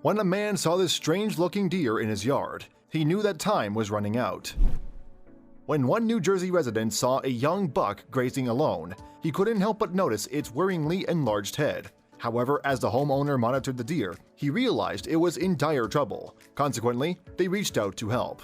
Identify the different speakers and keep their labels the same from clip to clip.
Speaker 1: When a man saw this strange-looking deer in his yard, he knew that time was running out. When one New Jersey resident saw a young buck grazing alone, he couldn't help but notice its worryingly enlarged head. However, as the homeowner monitored the deer, he realized it was in dire trouble. Consequently, they reached out to help.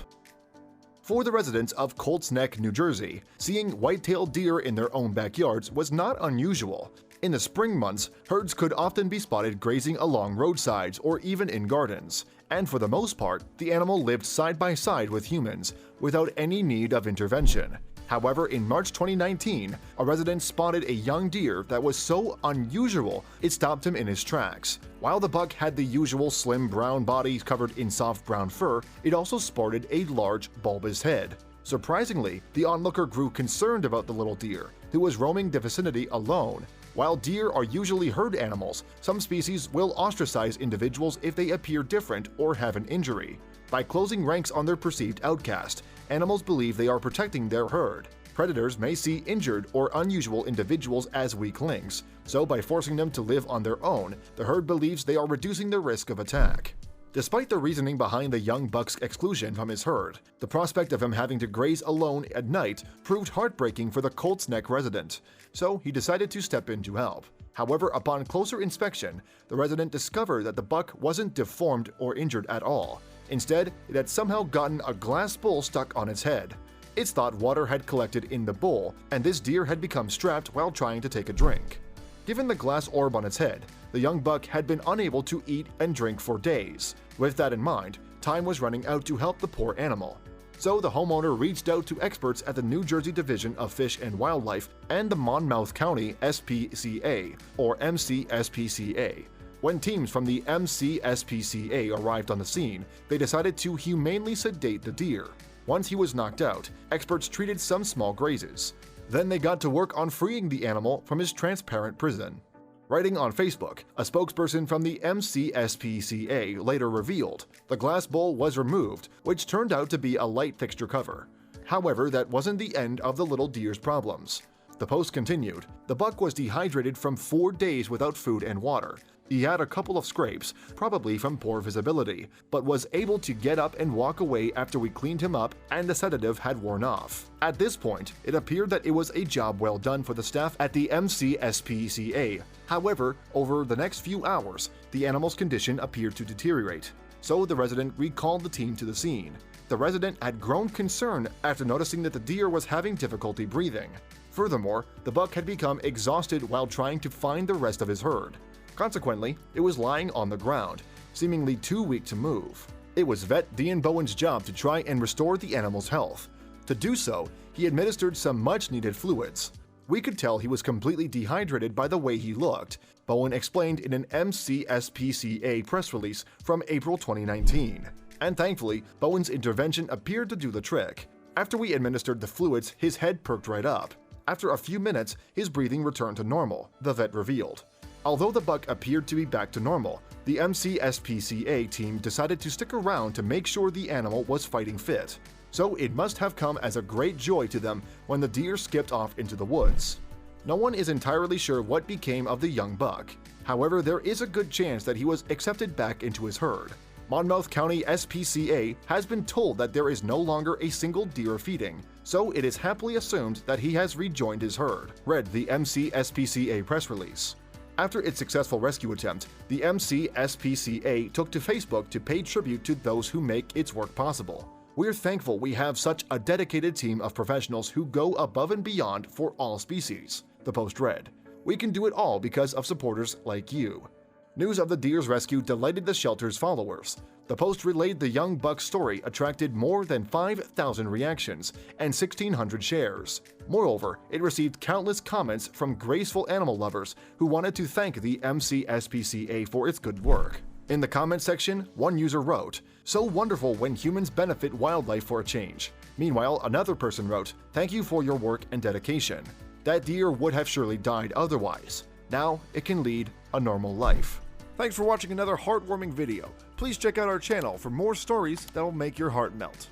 Speaker 1: For the residents of Colts Neck, New Jersey, seeing white-tailed deer in their own backyards was not unusual. In the spring months, herds could often be spotted grazing along roadsides or even in gardens, and for the most part, the animal lived side by side with humans, without any need of intervention. However, in March 2019, a resident spotted a young deer that was so unusual it stopped him in his tracks. While the buck had the usual slim brown body covered in soft brown fur, it also sported a large, bulbous head. Surprisingly, the onlooker grew concerned about the little deer, who was roaming the vicinity alone. While deer are usually herd animals, some species will ostracize individuals if they appear different or have an injury. By closing ranks on their perceived outcast, animals believe they are protecting their herd. Predators may see injured or unusual individuals as weak links, so by forcing them to live on their own, the herd believes they are reducing the risk of attack. Despite the reasoning behind the young buck's exclusion from his herd, the prospect of him having to graze alone at night proved heartbreaking for the Colts Neck resident, so he decided to step in to help. However, upon closer inspection, the resident discovered that the buck wasn't deformed or injured at all. Instead, it had somehow gotten a glass bowl stuck on its head. It's thought water had collected in the bowl, and this deer had become strapped while trying to take a drink. Given the glass orb on its head, the young buck had been unable to eat and drink for days. With that in mind, time was running out to help the poor animal. So the homeowner reached out to experts at the New Jersey Division of Fish and Wildlife and the Monmouth County SPCA, or MCSPCA. When teams from the MCSPCA arrived on the scene, they decided to humanely sedate the deer. Once he was knocked out, experts treated some small grazes. Then they got to work on freeing the animal from his transparent prison. Writing on Facebook, a spokesperson from the MCSPCA later revealed the glass bowl was removed, which turned out to be a light fixture cover. However, that wasn't the end of the little deer's problems. The post continued, the buck was dehydrated from 4 days without food and water. He had a couple of scrapes, probably from poor visibility, but was able to get up and walk away after we cleaned him up and the sedative had worn off. At this point, it appeared that it was a job well done for the staff at the MCSPCA. However, over the next few hours, the animal's condition appeared to deteriorate. So the resident recalled the team to the scene. The resident had grown concerned after noticing that the deer was having difficulty breathing. Furthermore, the buck had become exhausted while trying to find the rest of his herd. Consequently, it was lying on the ground, seemingly too weak to move. It was vet Dean Bowen's job to try and restore the animal's health. To do so, he administered some much-needed fluids. We could tell he was completely dehydrated by the way he looked, Bowen explained in an MCSPCA press release from April 2019. And thankfully, Bowen's intervention appeared to do the trick. After we administered the fluids, his head perked right up. After a few minutes, his breathing returned to normal, the vet revealed. Although the buck appeared to be back to normal, the MCSPCA team decided to stick around to make sure the animal was fighting fit. So it must have come as a great joy to them when the deer skipped off into the woods. No one is entirely sure what became of the young buck. However, there is a good chance that he was accepted back into his herd. Monmouth County SPCA has been told that there is no longer a single deer feeding, so it is happily assumed that he has rejoined his herd, read the MCSPCA press release. After its successful rescue attempt, the MCSPCA took to Facebook to pay tribute to those who make its work possible. We're thankful we have such a dedicated team of professionals who go above and beyond for all species, the post read. We can do it all because of supporters like you. News of the deer's rescue delighted the shelter's followers. The post relayed the young buck's story attracted more than 5,000 reactions and 1,600 shares. Moreover, it received countless comments from graceful animal lovers who wanted to thank the MCSPCA for its good work. In the comment section, one user wrote, "So wonderful when humans benefit wildlife for a change." Meanwhile, another person wrote, "Thank you for your work and dedication. That deer would have surely died otherwise. Now it can lead a normal life." Thanks for watching another heartwarming video. Please check out our channel for more stories that will make your heart melt.